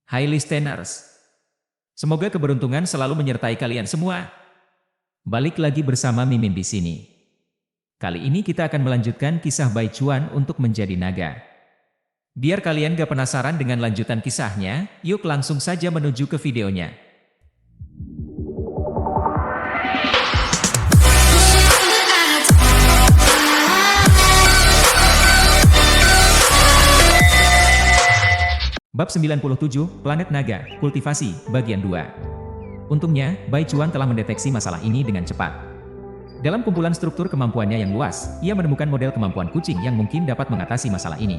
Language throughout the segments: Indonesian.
Hai listeners, semoga keberuntungan selalu menyertai kalian semua. Balik lagi bersama Mimin di sini. Kali ini kita akan melanjutkan kisah Bai Chuan untuk menjadi naga. Biar kalian gak penasaran dengan lanjutan kisahnya, yuk langsung saja menuju ke videonya. Bab 97, Planet Naga, Kultivasi, Bagian 2. Untungnya, Bai Chuan telah mendeteksi masalah ini dengan cepat. Dalam kumpulan struktur kemampuannya yang luas, ia menemukan model kemampuan kucing yang mungkin dapat mengatasi masalah ini.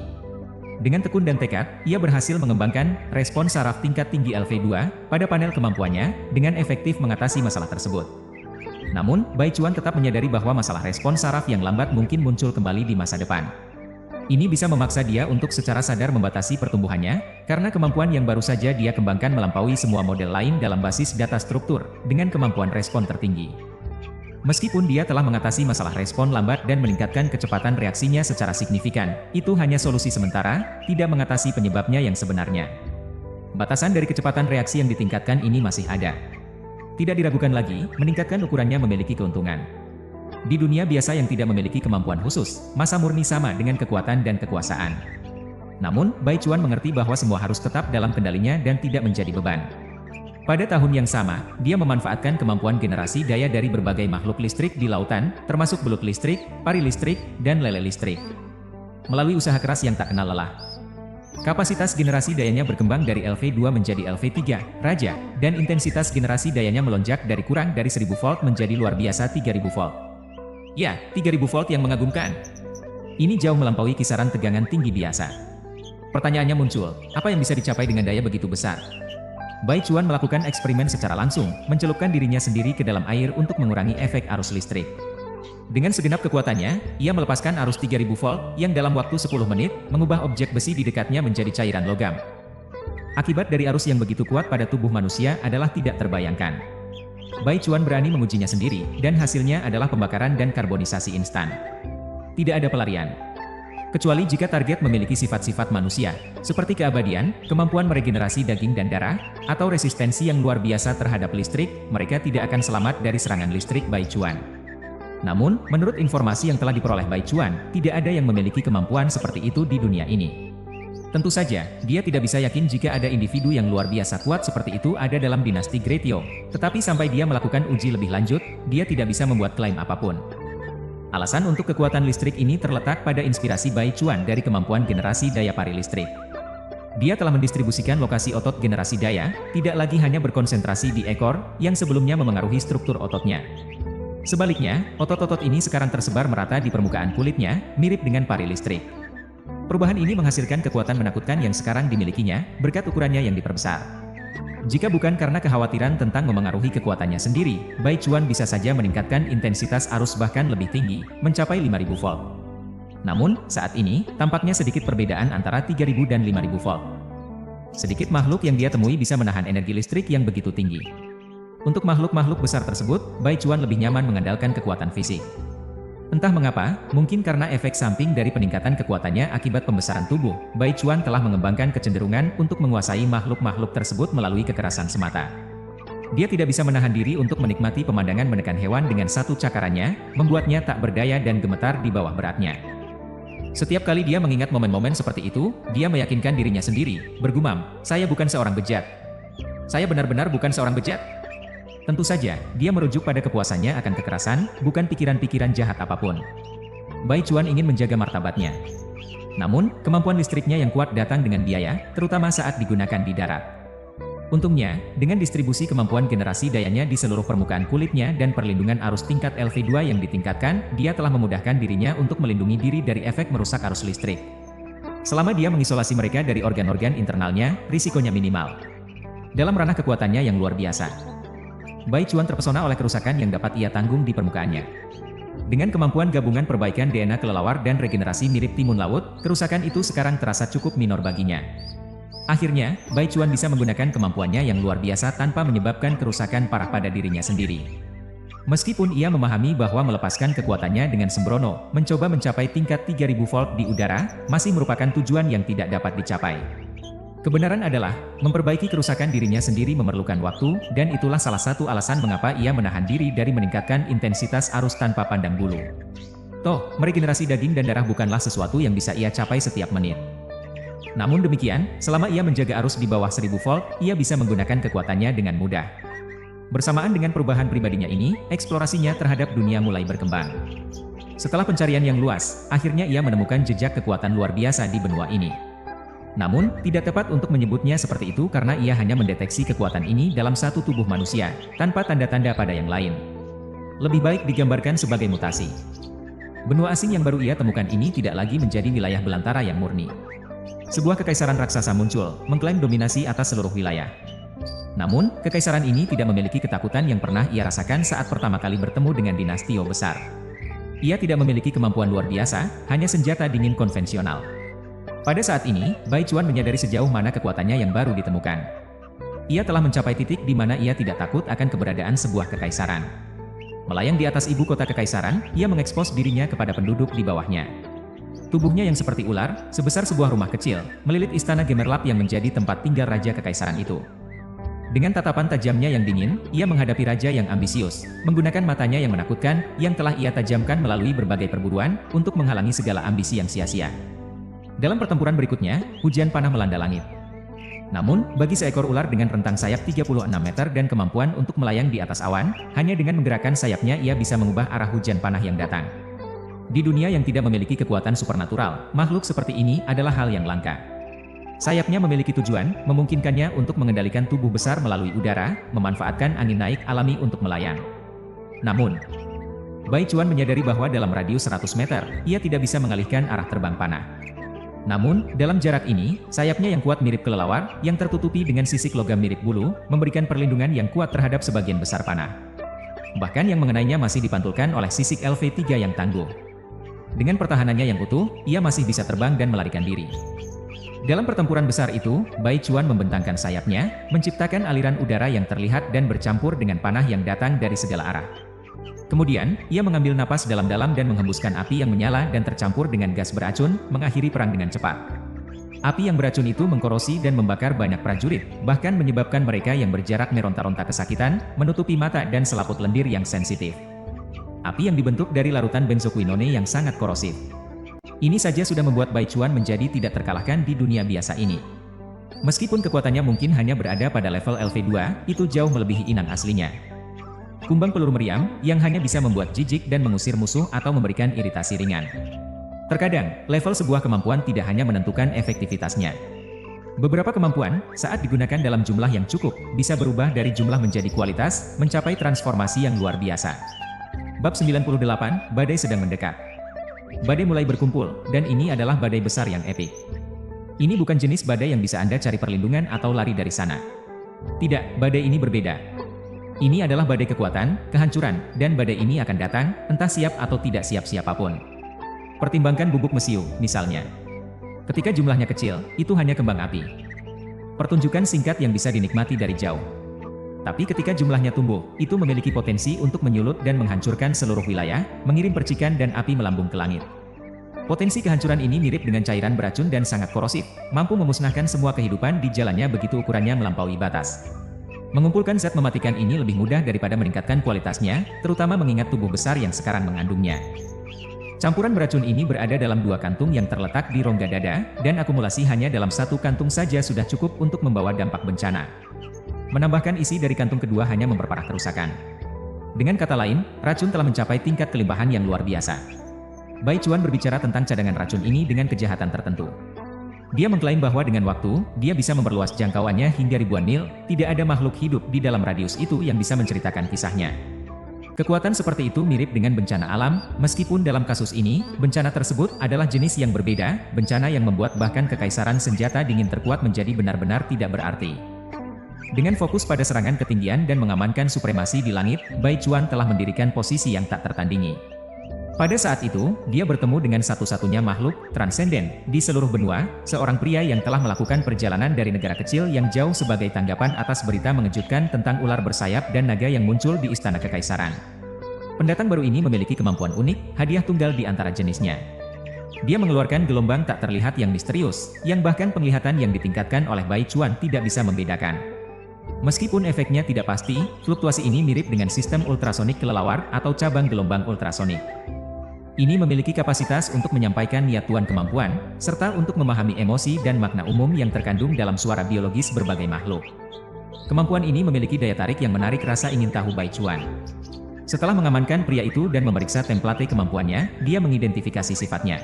Dengan tekun dan tekad, ia berhasil mengembangkan respon saraf tingkat tinggi LV2 pada panel kemampuannya dengan efektif mengatasi masalah tersebut. Namun, Bai Chuan tetap menyadari bahwa masalah respon saraf yang lambat mungkin muncul kembali di masa depan. Ini bisa memaksa dia untuk secara sadar membatasi pertumbuhannya, karena kemampuan yang baru saja dia kembangkan melampaui semua model lain dalam basis data struktur, dengan kemampuan respon tertinggi. Meskipun dia telah mengatasi masalah respon lambat dan meningkatkan kecepatan reaksinya secara signifikan, itu hanya solusi sementara, tidak mengatasi penyebabnya yang sebenarnya. Batasan dari kecepatan reaksi yang ditingkatkan ini masih ada. Tidak diragukan lagi, meningkatkan ukurannya memiliki keuntungan. Di dunia biasa yang tidak memiliki kemampuan khusus, masa murni sama dengan kekuatan dan kekuasaan. Namun, Bai Chuan mengerti bahwa semua harus tetap dalam kendalinya dan tidak menjadi beban. Pada tahun yang sama, dia memanfaatkan kemampuan generasi daya dari berbagai makhluk listrik di lautan, termasuk belut listrik, pari listrik, dan lele listrik. Melalui usaha keras yang tak kenal lelah, kapasitas generasi dayanya berkembang dari LV2 menjadi LV3, Raja, dan intensitas generasi dayanya melonjak dari kurang dari 1000 volt menjadi luar biasa 3000 volt. Ya, 3000 volt yang mengagumkan. Ini jauh melampaui kisaran tegangan tinggi biasa. Pertanyaannya muncul, apa yang bisa dicapai dengan daya begitu besar? Bai Chuan melakukan eksperimen secara langsung, mencelupkan dirinya sendiri ke dalam air untuk mengurangi efek arus listrik. Dengan segenap kekuatannya, ia melepaskan arus 3000 volt yang dalam waktu 10 menit, mengubah objek besi di dekatnya menjadi cairan logam. Akibat dari arus yang begitu kuat pada tubuh manusia adalah tidak terbayangkan. Bai Chuan berani mengujinya sendiri, dan hasilnya adalah pembakaran dan karbonisasi instan. Tidak ada pelarian. Kecuali jika target memiliki sifat-sifat manusia, seperti keabadian, kemampuan meregenerasi daging dan darah, atau resistensi yang luar biasa terhadap listrik, mereka tidak akan selamat dari serangan listrik Bai Chuan. Namun, menurut informasi yang telah diperoleh Bai Chuan, tidak ada yang memiliki kemampuan seperti itu di dunia ini. Tentu saja, dia tidak bisa yakin jika ada individu yang luar biasa kuat seperti itu ada dalam dinasti Great Yao. Tetapi sampai dia melakukan uji lebih lanjut, dia tidak bisa membuat klaim apapun. Alasan untuk kekuatan listrik ini terletak pada inspirasi Bai Chuan dari kemampuan generasi daya pari listrik. Dia telah mendistribusikan lokasi otot generasi daya, tidak lagi hanya berkonsentrasi di ekor, yang sebelumnya memengaruhi struktur ototnya. Sebaliknya, otot-otot ini sekarang tersebar merata di permukaan kulitnya, mirip dengan pari listrik. Perubahan ini menghasilkan kekuatan menakutkan yang sekarang dimilikinya, berkat ukurannya yang diperbesar. Jika bukan karena kekhawatiran tentang memengaruhi kekuatannya sendiri, Bai Chuan bisa saja meningkatkan intensitas arus bahkan lebih tinggi, mencapai 5000 volt. Namun, saat ini, tampaknya sedikit perbedaan antara 3000 dan 5000 volt. Sedikit makhluk yang dia temui bisa menahan energi listrik yang begitu tinggi. Untuk makhluk-makhluk besar tersebut, Bai Chuan lebih nyaman mengandalkan kekuatan fisik. Entah mengapa, mungkin karena efek samping dari peningkatan kekuatannya akibat pembesaran tubuh, Bai Chuan telah mengembangkan kecenderungan untuk menguasai makhluk-makhluk tersebut melalui kekerasan semata. Dia tidak bisa menahan diri untuk menikmati pemandangan menekan hewan dengan satu cakarannya, membuatnya tak berdaya dan gemetar di bawah beratnya. Setiap kali dia mengingat momen-momen seperti itu, dia meyakinkan dirinya sendiri, bergumam, "Saya bukan seorang bejat. Saya benar-benar bukan seorang bejat." Tentu saja, dia merujuk pada kepuasannya akan kekerasan, bukan pikiran-pikiran jahat apapun. Bai Chuan ingin menjaga martabatnya. Namun, kemampuan listriknya yang kuat datang dengan biaya, terutama saat digunakan di darat. Untungnya, dengan distribusi kemampuan generasi dayanya di seluruh permukaan kulitnya dan perlindungan arus tingkat LV2 yang ditingkatkan, dia telah memudahkan dirinya untuk melindungi diri dari efek merusak arus listrik. Selama dia mengisolasi mereka dari organ-organ internalnya, risikonya minimal. Dalam ranah kekuatannya yang luar biasa, Bai Chuan terpesona oleh kerusakan yang dapat ia tanggung di permukaannya. Dengan kemampuan gabungan perbaikan DNA kelelawar dan regenerasi mirip timun laut, kerusakan itu sekarang terasa cukup minor baginya. Akhirnya, Bai Chuan bisa menggunakan kemampuannya yang luar biasa tanpa menyebabkan kerusakan parah pada dirinya sendiri. Meskipun ia memahami bahwa melepaskan kekuatannya dengan sembrono, mencoba mencapai tingkat 3000 volt di udara, masih merupakan tujuan yang tidak dapat dicapai. Kebenaran adalah, memperbaiki kerusakan dirinya sendiri memerlukan waktu, dan itulah salah satu alasan mengapa ia menahan diri dari meningkatkan intensitas arus tanpa pandang bulu. Toh, meregenerasi daging dan darah bukanlah sesuatu yang bisa ia capai setiap menit. Namun demikian, selama ia menjaga arus di bawah 1000 volt, ia bisa menggunakan kekuatannya dengan mudah. Bersamaan dengan perubahan pribadinya ini, eksplorasinya terhadap dunia mulai berkembang. Setelah pencarian yang luas, akhirnya ia menemukan jejak kekuatan luar biasa di benua ini. Namun, tidak tepat untuk menyebutnya seperti itu karena ia hanya mendeteksi kekuatan ini dalam satu tubuh manusia, tanpa tanda-tanda pada yang lain. Lebih baik digambarkan sebagai mutasi. Benua asing yang baru ia temukan ini tidak lagi menjadi wilayah belantara yang murni. Sebuah kekaisaran raksasa muncul, mengklaim dominasi atas seluruh wilayah. Namun, kekaisaran ini tidak memiliki ketakutan yang pernah ia rasakan saat pertama kali bertemu dengan dinasti Tao besar. Ia tidak memiliki kemampuan luar biasa, hanya senjata dingin konvensional. Pada saat ini, Bai Chuan menyadari sejauh mana kekuatannya yang baru ditemukan. Ia telah mencapai titik di mana ia tidak takut akan keberadaan sebuah kekaisaran. Melayang di atas ibu kota kekaisaran, ia mengekspos dirinya kepada penduduk di bawahnya. Tubuhnya yang seperti ular, sebesar sebuah rumah kecil, melilit istana Gemerlap yang menjadi tempat tinggal raja kekaisaran itu. Dengan tatapan tajamnya yang dingin, ia menghadapi raja yang ambisius, menggunakan matanya yang menakutkan, yang telah ia tajamkan melalui berbagai perburuan, untuk menghalangi segala ambisi yang sia-sia. Dalam pertempuran berikutnya, hujan panah melanda langit. Namun, bagi seekor ular dengan rentang sayap 36 meter dan kemampuan untuk melayang di atas awan, hanya dengan menggerakkan sayapnya ia bisa mengubah arah hujan panah yang datang. Di dunia yang tidak memiliki kekuatan supernatural, makhluk seperti ini adalah hal yang langka. Sayapnya memiliki tujuan, memungkinkannya untuk mengendalikan tubuh besar melalui udara, memanfaatkan angin naik alami untuk melayang. Namun, Bai Chuan menyadari bahwa dalam radius 100 meter, ia tidak bisa mengalihkan arah terbang panah. Namun, dalam jarak ini, sayapnya yang kuat mirip kelelawar, yang tertutupi dengan sisik logam mirip bulu, memberikan perlindungan yang kuat terhadap sebagian besar panah. Bahkan yang mengenainya masih dipantulkan oleh sisik LV3 yang tangguh. Dengan pertahanannya yang utuh, ia masih bisa terbang dan melarikan diri. Dalam pertempuran besar itu, Bai Chuan membentangkan sayapnya, menciptakan aliran udara yang terlihat dan bercampur dengan panah yang datang dari segala arah. Kemudian, ia mengambil napas dalam-dalam dan menghembuskan api yang menyala dan tercampur dengan gas beracun, mengakhiri perang dengan cepat. Api yang beracun itu mengkorosi dan membakar banyak prajurit, bahkan menyebabkan mereka yang berjarak meronta-ronta kesakitan, menutupi mata dan selaput lendir yang sensitif. Api yang dibentuk dari larutan benzoquinone yang sangat korosif. Ini saja sudah membuat Bai Chuan menjadi tidak terkalahkan di dunia biasa ini. Meskipun kekuatannya mungkin hanya berada pada level LV2, itu jauh melebihi inang aslinya. Kumbang peluru meriam, yang hanya bisa membuat jijik dan mengusir musuh atau memberikan iritasi ringan. Terkadang, level sebuah kemampuan tidak hanya menentukan efektivitasnya. Beberapa kemampuan, saat digunakan dalam jumlah yang cukup, bisa berubah dari jumlah menjadi kualitas, mencapai transformasi yang luar biasa. Bab 98, Badai sedang mendekat. Badai mulai berkumpul, dan ini adalah badai besar yang epik. Ini bukan jenis badai yang bisa Anda cari perlindungan atau lari dari sana. Tidak, badai ini berbeda. Ini adalah badai kekuatan, kehancuran, dan badai ini akan datang, entah siap atau tidak siap siapapun. Pertimbangkan bubuk mesiu, misalnya. Ketika jumlahnya kecil, itu hanya kembang api. Pertunjukan singkat yang bisa dinikmati dari jauh. Tapi ketika jumlahnya tumbuh, itu memiliki potensi untuk menyulut dan menghancurkan seluruh wilayah, mengirim percikan dan api melambung ke langit. Potensi kehancuran ini mirip dengan cairan beracun dan sangat korosif, mampu memusnahkan semua kehidupan di jalannya begitu ukurannya melampaui batas. Mengumpulkan zat mematikan ini lebih mudah daripada meningkatkan kualitasnya, terutama mengingat tubuh besar yang sekarang mengandungnya. Campuran beracun ini berada dalam dua kantung yang terletak di rongga dada, dan akumulasi hanya dalam satu kantung saja sudah cukup untuk membawa dampak bencana. Menambahkan isi dari kantung kedua hanya memperparah kerusakan. Dengan kata lain, racun telah mencapai tingkat kelimpahan yang luar biasa. Bai Chuan berbicara tentang cadangan racun ini dengan kejahatan tertentu. Dia mengklaim bahwa dengan waktu, dia bisa memperluas jangkauannya hingga ribuan mil, tidak ada makhluk hidup di dalam radius itu yang bisa menceritakan kisahnya. Kekuatan seperti itu mirip dengan bencana alam, meskipun dalam kasus ini, bencana tersebut adalah jenis yang berbeda, bencana yang membuat bahkan kekaisaran senjata dingin terkuat menjadi benar-benar tidak berarti. Dengan fokus pada serangan ketinggian dan mengamankan supremasi di langit, Bai Chuan telah mendirikan posisi yang tak tertandingi. Pada saat itu, dia bertemu dengan satu-satunya makhluk transenden di seluruh benua, seorang pria yang telah melakukan perjalanan dari negara kecil yang jauh sebagai tanggapan atas berita mengejutkan tentang ular bersayap dan naga yang muncul di istana kekaisaran. Pendatang baru ini memiliki kemampuan unik, hadiah tunggal di antara jenisnya. Dia mengeluarkan gelombang tak terlihat yang misterius, yang bahkan penglihatan yang ditingkatkan oleh Bai Chuan tidak bisa membedakan. Meskipun efeknya tidak pasti, fluktuasi ini mirip dengan sistem ultrasonik kelelawar atau cabang gelombang ultrasonik. Ini memiliki kapasitas untuk menyampaikan niat tuan kemampuan, serta untuk memahami emosi dan makna umum yang terkandung dalam suara biologis berbagai makhluk. Kemampuan ini memiliki daya tarik yang menarik rasa ingin tahu Bai Chuan. Setelah mengamankan pria itu dan memeriksa template kemampuannya, dia mengidentifikasi sifatnya.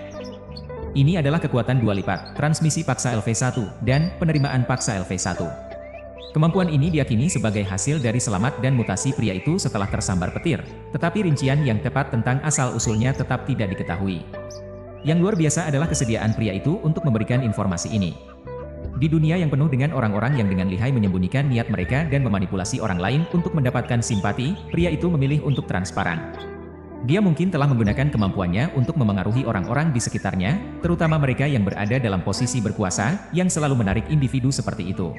Ini adalah kekuatan 2 lipat, transmisi paksa LV1, dan penerimaan paksa LV1. Kemampuan ini diyakini sebagai hasil dari selamat dan mutasi pria itu setelah tersambar petir, tetapi rincian yang tepat tentang asal-usulnya tetap tidak diketahui. Yang luar biasa adalah kesediaan pria itu untuk memberikan informasi ini. Di dunia yang penuh dengan orang-orang yang dengan lihai menyembunyikan niat mereka dan memanipulasi orang lain untuk mendapatkan simpati, pria itu memilih untuk transparan. Dia mungkin telah menggunakan kemampuannya untuk memengaruhi orang-orang di sekitarnya, terutama mereka yang berada dalam posisi berkuasa, yang selalu menarik individu seperti itu.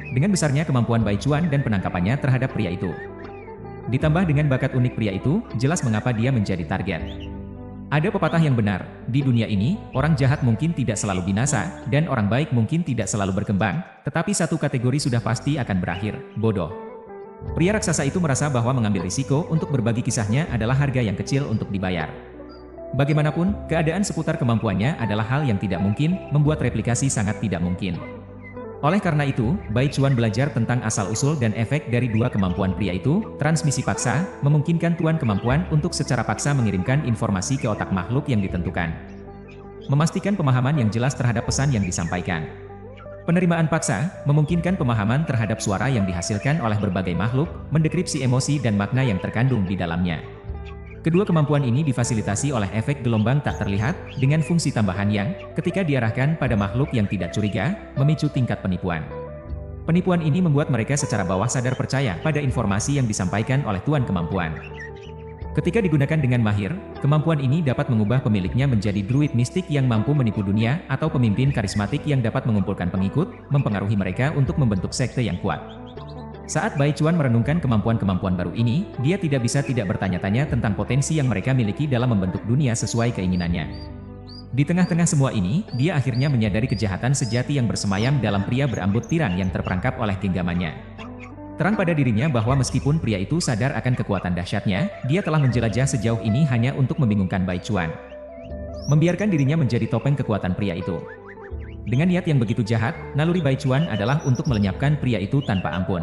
Dengan besarnya kemampuan Bai Chuan dan penangkapannya terhadap pria itu, ditambah dengan bakat unik pria itu, jelas mengapa dia menjadi target. Ada pepatah yang benar, di dunia ini, orang jahat mungkin tidak selalu binasa, dan orang baik mungkin tidak selalu berkembang, tetapi satu kategori sudah pasti akan berakhir, bodoh. Pria raksasa itu merasa bahwa mengambil risiko untuk berbagi kisahnya adalah harga yang kecil untuk dibayar. Bagaimanapun, keadaan seputar kemampuannya adalah hal yang tidak mungkin, membuat replikasi sangat tidak mungkin. Oleh karena itu, Bai Chuan belajar tentang asal-usul dan efek dari dua kemampuan pria itu. Transmisi paksa, memungkinkan tuan kemampuan untuk secara paksa mengirimkan informasi ke otak makhluk yang ditentukan. Memastikan pemahaman yang jelas terhadap pesan yang disampaikan. Penerimaan paksa, memungkinkan pemahaman terhadap suara yang dihasilkan oleh berbagai makhluk, mendekripsi emosi dan makna yang terkandung di dalamnya. Kedua kemampuan ini difasilitasi oleh efek gelombang tak terlihat, dengan fungsi tambahan yang, ketika diarahkan pada makhluk yang tidak curiga, memicu tingkat penipuan. Penipuan ini membuat mereka secara bawah sadar percaya pada informasi yang disampaikan oleh tuan kemampuan. Ketika digunakan dengan mahir, kemampuan ini dapat mengubah pemiliknya menjadi druid mistik yang mampu menipu dunia, atau pemimpin karismatik yang dapat mengumpulkan pengikut, mempengaruhi mereka untuk membentuk sekte yang kuat. Saat Bai Chuan merenungkan kemampuan-kemampuan baru ini, dia tidak bisa tidak bertanya-tanya tentang potensi yang mereka miliki dalam membentuk dunia sesuai keinginannya. Di tengah-tengah semua ini, dia akhirnya menyadari kejahatan sejati yang bersemayam dalam pria berambut pirang yang terperangkap oleh genggamannya. Terang pada dirinya bahwa meskipun pria itu sadar akan kekuatan dahsyatnya, dia telah menjelajah sejauh ini hanya untuk membingungkan Bai Chuan. Membiarkan dirinya menjadi topeng kekuatan pria itu. Dengan niat yang begitu jahat, naluri Bai Chuan adalah untuk melenyapkan pria itu tanpa ampun.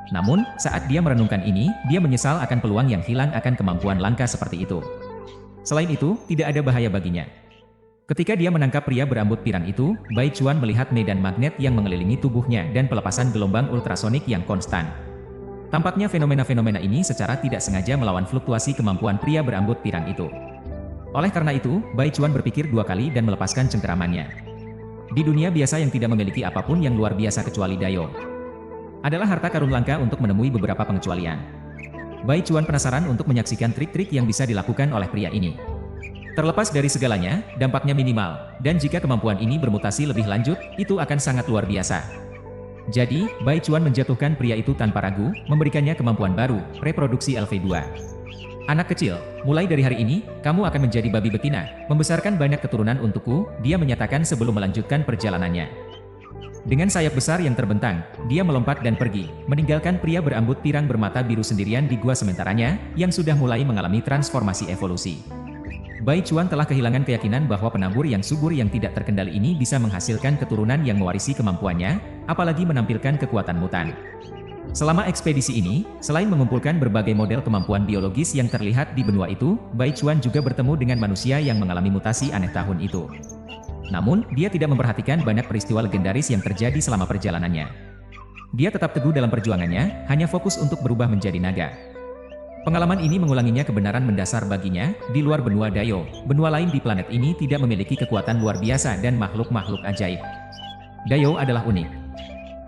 Namun, saat dia merenungkan ini, dia menyesal akan peluang yang hilang akan kemampuan langka seperti itu. Selain itu, tidak ada bahaya baginya. Ketika dia menangkap pria berambut pirang itu, Bai Chuan melihat medan magnet yang mengelilingi tubuhnya dan pelepasan gelombang ultrasonik yang konstan. Tampaknya fenomena-fenomena ini secara tidak sengaja melawan fluktuasi kemampuan pria berambut pirang itu. Oleh karena itu, Bai Chuan berpikir dua kali dan melepaskan cengkeramannya. Di dunia biasa yang tidak memiliki apapun yang luar biasa kecuali Dayo, adalah harta karun langka untuk menemui beberapa pengecualian. Bai Chuan penasaran untuk menyaksikan trik-trik yang bisa dilakukan oleh pria ini. Terlepas dari segalanya, dampaknya minimal, dan jika kemampuan ini bermutasi lebih lanjut, itu akan sangat luar biasa. Jadi, Bai Chuan menjatuhkan pria itu tanpa ragu, memberikannya kemampuan baru, reproduksi LV2. Anak kecil, mulai dari hari ini, kamu akan menjadi babi betina, membesarkan banyak keturunan untukku, dia menyatakan sebelum melanjutkan perjalanannya. Dengan sayap besar yang terbentang, dia melompat dan pergi, meninggalkan pria berambut pirang bermata biru sendirian di gua sementaranya, yang sudah mulai mengalami transformasi evolusi. Bai Chuan telah kehilangan keyakinan bahwa penabur yang subur yang tidak terkendali ini bisa menghasilkan keturunan yang mewarisi kemampuannya, apalagi menampilkan kekuatan mutan. Selama ekspedisi ini, selain mengumpulkan berbagai model kemampuan biologis yang terlihat di benua itu, Bai Chuan juga bertemu dengan manusia yang mengalami mutasi aneh tahun itu. Namun, dia tidak memperhatikan banyak peristiwa legendaris yang terjadi selama perjalanannya. Dia tetap teguh dalam perjuangannya, hanya fokus untuk berubah menjadi naga. Pengalaman ini mengulanginya kebenaran mendasar baginya, di luar benua Dayo, benua lain di planet ini tidak memiliki kekuatan luar biasa dan makhluk-makhluk ajaib. Dayo adalah unik.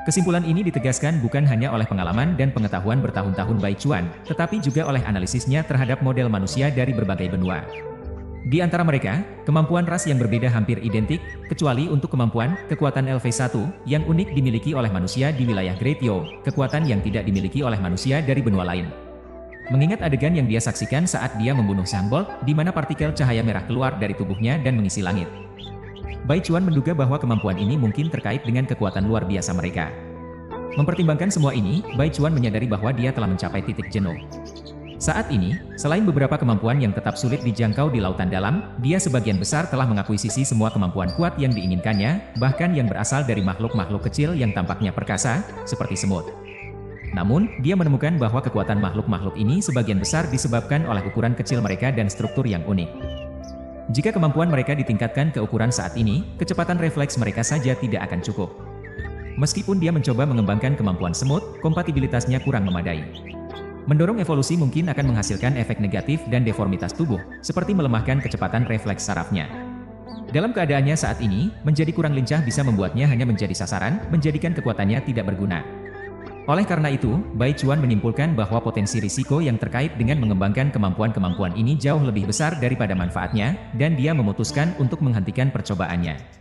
Kesimpulan ini ditegaskan bukan hanya oleh pengalaman dan pengetahuan bertahun-tahun Bai Chuan, tetapi juga oleh analisisnya terhadap model manusia dari berbagai benua. Di antara mereka, kemampuan ras yang berbeda hampir identik, kecuali untuk kemampuan, kekuatan LV1, yang unik dimiliki oleh manusia di wilayah Great Yo, kekuatan yang tidak dimiliki oleh manusia dari benua lain. Mengingat adegan yang dia saksikan saat dia membunuh Sang Bolt, di mana partikel cahaya merah keluar dari tubuhnya dan mengisi langit. Bai Chuan menduga bahwa kemampuan ini mungkin terkait dengan kekuatan luar biasa mereka. Mempertimbangkan semua ini, Bai Chuan menyadari bahwa dia telah mencapai titik jenuh. Saat ini, selain beberapa kemampuan yang tetap sulit dijangkau di lautan dalam, dia sebagian besar telah mengakuisisi semua kemampuan kuat yang diinginkannya, bahkan yang berasal dari makhluk-makhluk kecil yang tampaknya perkasa, seperti semut. Namun, dia menemukan bahwa kekuatan makhluk-makhluk ini sebagian besar disebabkan oleh ukuran kecil mereka dan struktur yang unik. Jika kemampuan mereka ditingkatkan ke ukuran saat ini, kecepatan refleks mereka saja tidak akan cukup. Meskipun dia mencoba mengembangkan kemampuan semut, kompatibilitasnya kurang memadai. Mendorong evolusi mungkin akan menghasilkan efek negatif dan deformitas tubuh, seperti melemahkan kecepatan refleks sarafnya. Dalam keadaannya saat ini, menjadi kurang lincah bisa membuatnya hanya menjadi sasaran, menjadikan kekuatannya tidak berguna. Oleh karena itu, Bai Chuan menyimpulkan bahwa potensi risiko yang terkait dengan mengembangkan kemampuan-kemampuan ini jauh lebih besar daripada manfaatnya, dan dia memutuskan untuk menghentikan percobaannya.